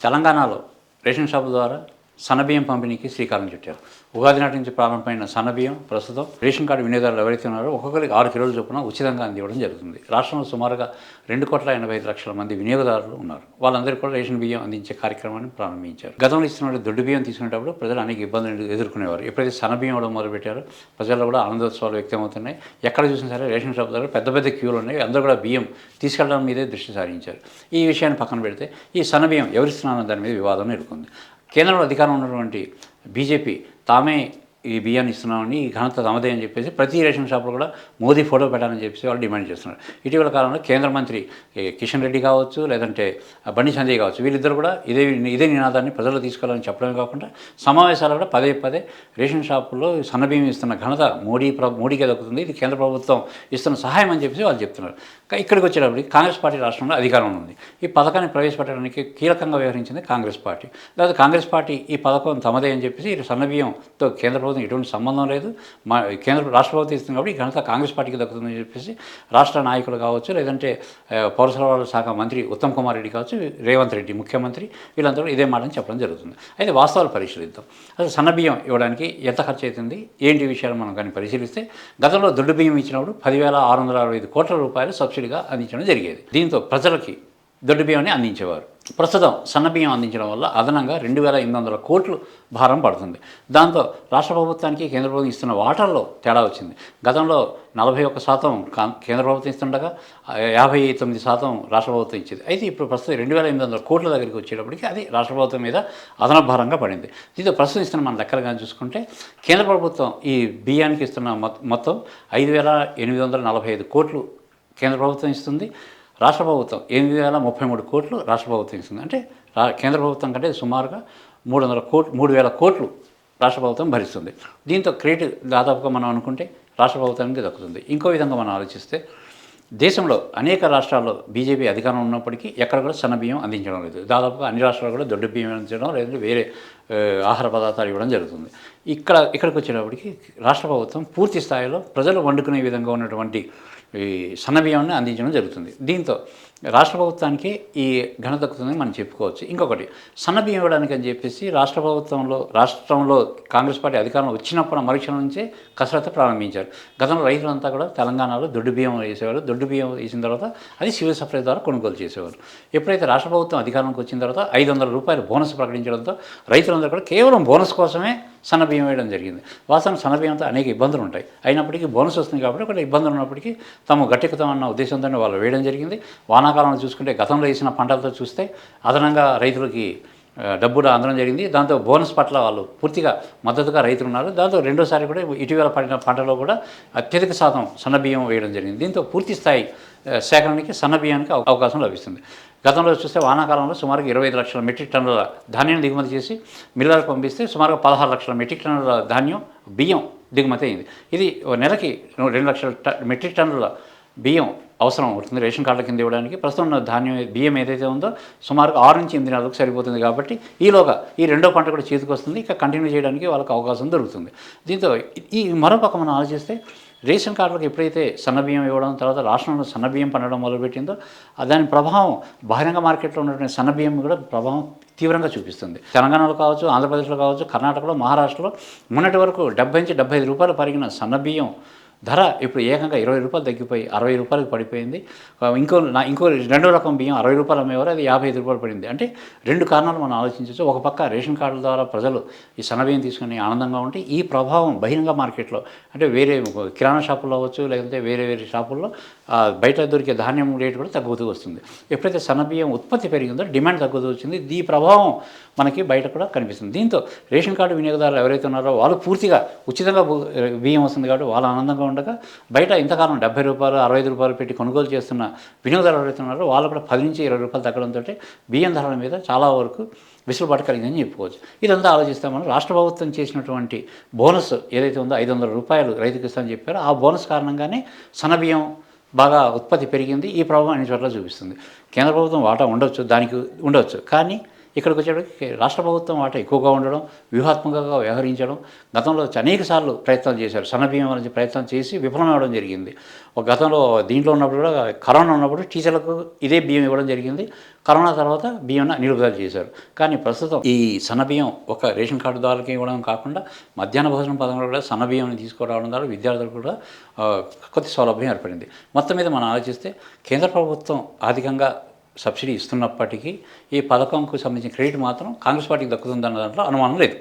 తెలంగాణలో రేషన్ షాపుల ద్వారా సన్నబియ్యం పంపిణీకి శ్రీకారం చుట్టారు. ఉగాది నాటి నుంచి ప్రారంభమైన సన్నబియ్యం ప్రస్తుతం రేషన్ కార్డు వినియోగదారులు ఎవరైతే ఉన్నారో ఒక్కొక్కరికి 6 కిలోల చొప్పున ఉచితంగా అందివ్వడం జరుగుతుంది. రాష్ట్రంలో సుమారుగా 2,85,00,000 మంది వినియోగదారులు ఉన్నారు. వాళ్ళందరికీ కూడా రేషన్ బియ్యం అందించే కార్యక్రమాన్ని ప్రారంభించారు. గతంలో ఇస్తున్న దొడ్డు బియ్యం తీసుకునేటప్పుడు ప్రజలు అనేక ఇబ్బందులు ఎదుర్కొనేవారు. ఎప్పుడైతే సన్నబియ్యం ఇవ్వడం మొదలుపెట్టారో ప్రజల్లో కూడా ఆనందోత్సవాలు వ్యక్తమవుతున్నాయి. ఎక్కడ చూసినా సరే రేషన్ షాప్ దగ్గర పెద్ద పెద్ద క్యూలు ఉన్నాయి. అందరూ కూడా బియ్యం తీసుకెళ్లడం మీదే దృష్టి సారించారు. ఈ విషయాన్ని పక్కన పెడితే ఈ సన్నబియ్యం ఎవరిస్తున్నారన్న దాని మీద వివాదం నెలకొంది. కేంద్రంలో అధికారం ఉన్నటువంటి బీజేపీ తామే ఈ బియ్యాన్ని ఇస్తున్నామని ఈ ఘనత తమదే అని చెప్పేసి ప్రతి రేషన్ షాప్లో కూడా మోదీ ఫోటో పెట్టాలని చెప్పేసి వాళ్ళు డిమాండ్ చేస్తున్నారు. ఇటీవల కాలంలో కేంద్ర మంత్రి కిషన్ రెడ్డి కావచ్చు, లేదంటే బండి సంజయ్ కావచ్చు, వీళ్ళిద్దరు కూడా ఇదే నినాదాన్ని ప్రజల్లో తీసుకెళ్లాలని చెప్పడమే కాకుండా సమావేశాలు కూడా పదే పదే రేషన్ షాపుల్లో సన్నబియ్యం ఇస్తున్న ఘనత మోడీకే దక్కుతుంది, ఇది కేంద్ర ప్రభుత్వం ఇస్తున్న సహాయం అని చెప్పేసి వాళ్ళు చెప్తున్నారు. ఇక్కడికి వచ్చేటప్పటికి కాంగ్రెస్ పార్టీ రాష్ట్రంలో అధికారంలో ఉంది. ఈ పథకాన్ని ప్రవేశపెట్టడానికి కీలకంగా వ్యవహరించింది కాంగ్రెస్ పార్టీ. లేదా కాంగ్రెస్ పార్టీ ఈ పథకం తమదే అని చెప్పేసి సన్నబియ్యంతో కేంద్ర ప్రభుత్వం ఎటువంటి సంబంధం లేదు, రాష్ట్ర ప్రభుత్వం ఇస్తుంది కాబట్టి ఈ ఘనత కాంగ్రెస్ పార్టీకి దక్కుతుందని చెప్పేసి రాష్ట్ర నాయకులు కావచ్చు, లేదంటే పౌర సరఫరాల శాఖ మంత్రి ఉత్తమ్ కుమార్ రెడ్డి కావచ్చు, రేవంత్ రెడ్డి ముఖ్యమంత్రి, వీళ్ళందరూ ఇదే మాటని చెప్పడం జరుగుతుంది. అయితే వాస్తవాలు పరిశీలిద్దాం. అసలు సన్నబియ్యం ఇవ్వడానికి ఎంత ఖర్చు అవుతుంది, ఏంటి విషయాలు మనం కానీ పరిశీలిస్తే గతంలో దొడ్డు బియ్యం ఇచ్చినప్పుడు 10,665 కోట్ల రూపాయలు సబ్సిడీగా అందించడం జరిగేది. దీంతో ప్రజలకి దొడ్డు బియ్యాన్ని అందించేవారు. ప్రస్తుతం సన్నబియ్యం అందించడం వల్ల అదనంగా 2,800 కోట్లు భారం పడుతుంది. దాంతో రాష్ట్ర ప్రభుత్వానికి కేంద్ర ప్రభుత్వం ఇస్తున్న వాటాల్లో తేడా వచ్చింది. గతంలో 41% కేంద్ర ప్రభుత్వం ఇస్తుండగా 59% రాష్ట్ర ప్రభుత్వం ఇచ్చేది. అయితే ఇప్పుడు ప్రస్తుతం 2,800 కోట్ల దగ్గరికి వచ్చేటప్పటికి అది రాష్ట్ర ప్రభుత్వం మీద అదనపు భారంగా పడింది. దీంతో ప్రస్తుతం ఇస్తున్న మన లెక్కలు కానీ చూసుకుంటే కేంద్ర ప్రభుత్వం ఈ బియ్యానికి ఇస్తున్న మొత్తం 5,845 కోట్లు కేంద్ర ప్రభుత్వం ఇస్తుంది. రాష్ట్ర ప్రభుత్వం 8,033 కోట్లు రాష్ట్ర ప్రభుత్వం ఇస్తుంది. అంటే కేంద్ర ప్రభుత్వం కంటే సుమారుగా 3,000 కోట్లు రాష్ట్ర ప్రభుత్వం భరిస్తుంది. దీంతో క్రెడిట్ దాదాపుగా మనం అనుకుంటే రాష్ట్ర ప్రభుత్వానికి దక్కుతుంది. ఇంకో విధంగా మనం ఆలోచిస్తే దేశంలో అనేక రాష్ట్రాల్లో బీజేపీ అధికారం ఉన్నప్పటికీ ఎక్కడ కూడా సన్నబియ్యం అందించడం లేదు. దాదాపుగా అన్ని రాష్ట్రాలు కూడా దొడ్డు బియ్యం అందించడం, లేదంటే వేరే ఆహార పదార్థాలు ఇవ్వడం జరుగుతుంది. ఇక్కడికి వచ్చేటప్పటికి రాష్ట్ర ప్రభుత్వం పూర్తి స్థాయిలో ప్రజలు వండుకునే విధంగా ఉన్నటువంటి ఈ సన్నబియ్యాన్ని అందించడం జరుగుతుంది. దీంతో రాష్ట్ర ప్రాంతానికి ఈ ఘనత దక్కుతుందని మనం చెప్పుకోవచ్చు. ఇంకొకటి, సన్నబియ్యం ఇవ్వడానికి అని చెప్పేసి రాష్ట్రంలో కాంగ్రెస్ పార్టీ అధికారంలో వచ్చినప్పుడు మరుక్షణం నుంచే కసరత్తు ప్రారంభించారు. గతంలో రైతులంతా కూడా తెలంగాణలో దొడ్డు బియ్యం వేసేవారు. దొడ్డు బియ్యం వేసిన తర్వాత అది సివిల్ సప్లై ద్వారా కొనుగోలు చేసేవారు. ఎప్పుడైతే రాష్ట్ర ప్రభుత్వం అధికారంలోకి వచ్చిన తర్వాత 500 రూపాయలు బోనస్ ప్రకటించడంతో రైతులందరూ కూడా కేవలం బోనస్ కోసమే సన్నబియ్యం వేయడం జరిగింది. వాస్తవం సన్నబియ్యంతో అనేక ఇబ్బందులు ఉంటాయి. అయినప్పటికీ బోనస్ వస్తుంది కాబట్టి ఒకటి ఇబ్బందులు ఉన్నప్పటికీ తాము గట్టెక్కుతామన్న ఉద్దేశంతోనే వాళ్ళు వేయడం జరిగింది. వానాకాలంలో చూసుకుంటే గతంలో వేసిన పంటలతో చూస్తే అదనంగా రైతులకి డబ్బు అందడం జరిగింది. దాంతో బోనస్ పట్ల వాళ్ళు పూర్తిగా మద్దతుగా రైతులు ఉన్నారు. దాంతో రెండోసారి కూడా ఇటీవల పడిన పంటలో కూడా అత్యధిక శాతం సన్నబియ్యం వేయడం జరిగింది. దీంతో పూర్తి స్థాయి సేకరణకి సన్నబియ్యానికి అవకాశం లభిస్తుంది. గతంలో చూస్తే వానాకాలంలో సుమారుగా 25 లక్షల మెట్రిక్ టన్నుల ధాన్యాన్ని దిగుమతి చేసి మిల్లర్లకు పంపిస్తే సుమారుగా 16 లక్షల మెట్రిక్ టన్నుల బియ్యం దిగుమతి అయింది. ఇది నెలకి 2 లక్షల మెట్రిక్ టన్నుల బియ్యం అవసరం అవుతుంది రేషన్ కార్డుల కింద ఇవ్వడానికి. ప్రస్తుతం ఉన్న బియ్యం ఏదైతే ఉందో సుమారుగా 6 నుంచి 8 నెలలకు సరిపోతుంది. కాబట్టి ఈలోగా ఈ రెండో పంట కూడా చేతికి వస్తుంది. ఇక కంటిన్యూ చేయడానికి వాళ్ళకి అవకాశం దొరుకుతుంది. దీంతో ఈ మరోపక్క మనం ఆలోచిస్తే రేషన్ కార్డులకు ఎప్పుడైతే సన్నబియ్యం ఇవ్వడం, తర్వాత రాష్ట్రంలో సన్నబియ్యం పండడం మొదలుపెట్టిందో దాని ప్రభావం బహిరంగ మార్కెట్లో ఉన్నటువంటి సన్నబియ్యం కూడా ప్రభావం తీవ్రంగా చూపిస్తుంది. తెలంగాణలో కావచ్చు, ఆంధ్రప్రదేశ్లో కావచ్చు, కర్ణాటకలో, మహారాష్ట్రలో మొన్నటి వరకు 70 నుంచి 75 రూపాయలు పరిగిన సన్నబియ్యం ధర ఇప్పుడు ఏకంగా 20 రూపాయలు తగ్గిపోయి 60 రూపాయలకు పడిపోయింది. ఇంకో రెండో రకం బియ్యం 60 రూపాయలు అమ్మేవారు, అది 55 రూపాయలు పడింది. అంటే రెండు కారణాలు మనం ఆలోచించవచ్చు. ఒక పక్క రేషన్ కార్డుల ద్వారా ప్రజలు ఈ సన్నబియ్యం తీసుకుని ఆనందంగా ఉంటే ఈ ప్రభావం బహిరంగ మార్కెట్లో అంటే వేరే కిరాణా షాపుల్లో అవ్వచ్చు, లేదంటే వేరే షాపుల్లో బయట దొరికే ధాన్యం రేటు కూడా తగ్గుతూ వస్తుంది. ఎప్పుడైతే సన్నబియ్యం ఉత్పత్తి పెరిగిందో డిమాండ్ తగ్గుతూ వచ్చింది. ఈ ప్రభావం మనకి బయట కూడా కనిపిస్తుంది. దీంతో రేషన్ కార్డు వినియోగదారులు ఎవరైతే ఉన్నారో వాళ్ళు పూర్తిగా ఉచితంగా బియ్యం వస్తుంది కాబట్టి వాళ్ళు ఆనందంగా ఉండగా బయట ఇంతకాలం 70 రూపాయలు 65 రూపాయలు పెట్టి కొనుగోలు చేస్తున్న వినియోగదారులు ఎవరైతే ఉన్నారో వాళ్ళు కూడా 10 నుంచి 20 రూపాయలు తగ్గడంతో బియ్యం ధరల మీద చాలా వరకు వెసులుబాటు కలిగిందని చెప్పుకోవచ్చు. ఇదంతా ఆలోచిస్తే మనం రాష్ట్ర ప్రభుత్వం చేసినటువంటి బోనస్ ఏదైతే ఉందో 500 రూపాయలు రైతుకి ఇస్తామని చెప్పారో ఆ బోనస్ కారణంగానే సన్నబియ్యం బాగా ఉత్పత్తి పెరిగింది. ఈ ప్రభావం అన్ని చోట్ల చూపిస్తుంది. కేంద్ర ప్రభుత్వం వాటా ఉండొచ్చు, దానికి ఉండవచ్చు. కానీ ఇక్కడికి వచ్చేటప్పటికి రాష్ట్ర ప్రభుత్వం వాటా ఎక్కువగా ఉండడం, వ్యూహాత్మకంగా వ్యవహరించడం, గతంలో అనేక సార్లు ప్రయత్నాలు చేశారు. సన్నబియ్యం అనేది ప్రయత్నం చేసి విఫలమవ్వడం జరిగింది. ఒక గతంలో దీంట్లో ఉన్నప్పుడు కూడా కరోనా ఉన్నప్పుడు టీచర్లకు ఇదే బియ్యం ఇవ్వడం జరిగింది. కరోనా తర్వాత బియ్యం నిలుపుదల చేశారు. కానీ ప్రస్తుతం ఈ సన్నబియ్యం ఒక రేషన్ కార్డుదారులకి ఇవ్వడం కాకుండా మధ్యాహ్న భోజనం పథకంలో కూడా సన్నబియ్యం తీసుకురావడం ద్వారా విద్యార్థులకు కూడా కొద్ది సౌలభ్యం ఏర్పడింది. మొత్తం మీద మనం ఆలోచిస్తే కేంద్ర ప్రభుత్వం ఆర్థికంగా సబ్సిడీ ఇస్తున్నప్పటికీ ఈ పథకంకు సంబంధించిన క్రెడిట్ మాత్రం కాంగ్రెస్ పార్టీకి దక్కుతుందన్న దాంట్లో అనుమానం లేదు.